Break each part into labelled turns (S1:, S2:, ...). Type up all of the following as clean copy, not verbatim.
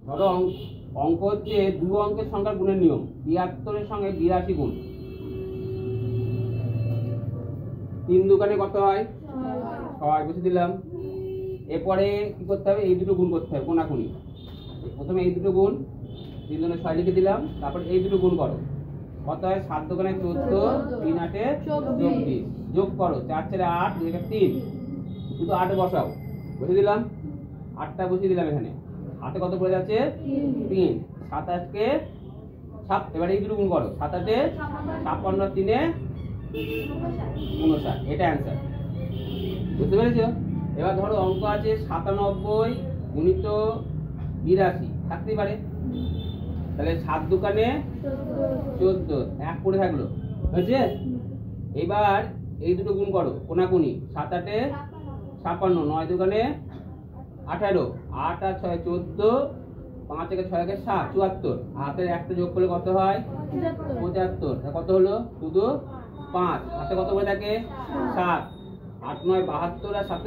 S1: ধরো অঙ্ক হচ্ছে দু অঙ্কের সংখ্যার গুণের নিয়ম। ৭২ সঙ্গে ৮২ গুণ। ৩ দুগুণে কত হয়? ৬ বসে দিলাম। এরপরে কি করতে হবে? এই দুটো গুণ করতে হবে কোনাকুনি। প্রথমে এই দুটো গুণ, ৩ দুগুণে ৬ লিখে দিলাম। তারপর এই দুটো গুণ করো, কত হয়? ৭ দুগুণে ১৪, ৩ ৮ ২৪। যোগ করো, ৪ ৪ ৮, ২ ১ ৩। শুধু ৮ বসাও, বসে দিলাম। ৮টা বসিয়ে দিলাম এখানে। হাতে কত পড়ে যাচ্ছে? ৩। ৭ 8 7। এবার এই দুটো গুণ করো, ৭ 8 56, 3 59। এটা অ্যান্সার। বুঝতে পেরেছো? এবার ধরো অঙ্ক আছে 97 গুণিত ৮২ থাকতেই পারে। তাহলে ৭ দুগুণে 14, ১ পড়ে থাকলো, হয়েছে? এবার এই দুটো গুণ করো কোনাকুনি, ৭ ৮ 56, ৯ দুগুণে 18, ৮ আর ৬ 14, ৫ একে ৬ একে ৭, ৭৪। হাতের একটা যোগ করলে কত হয়? ৭৫। কত হলো? শুধু ৫। হাতে কত পড়ে থাকে? ৭। ৮ ৯ ৭২ আর ৭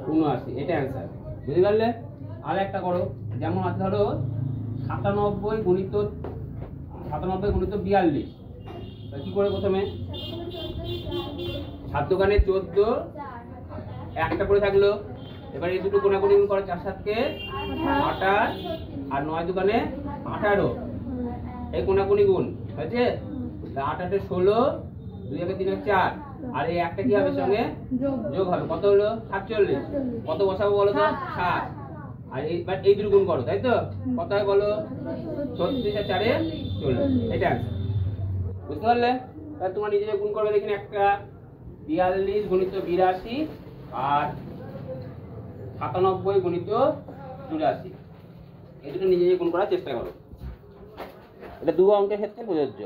S1: ৭৯। এটা অ্যান্সার। বুঝতে পারলে? আর একটা করো, যেমন আছে ধরো ৯৭ গুণিত ৪২। কি করে? প্রথমে ৭ দুগুণে 14, একটা পড়ে থাকলো। এবার এই দুটো কোনাকুনি গুণ করো, ৪ ৭ 28 আর ৯ দুগুণে 18। এই কোনাকুনি গুণ হয়েছে? ৮ ৮ 16, ২ ১ ৩ ৪। আর এই একটা কি হবে? সঙ্গে যোগ হবে। কত হলো? ৪৭। কত বসাবো বলো তো? ৭। আর এইবার এই দুটো গুণ করো, তাই তো? কত হয় বলো? ৩৬ আর ৪ 40। এটা অ্যান্সার। বুঝতে পারলে? তাহলে তোমার নিজে গুণ করবে। দেখুন, একটা ৪২ গুণিত ৮২ আর ৯৭ গুণিত ৮৪। এই দুটো নিজে গুণ করার চেষ্টা করো। এটা দু অঙ্কের ক্ষেত্রে প্রযোজ্য।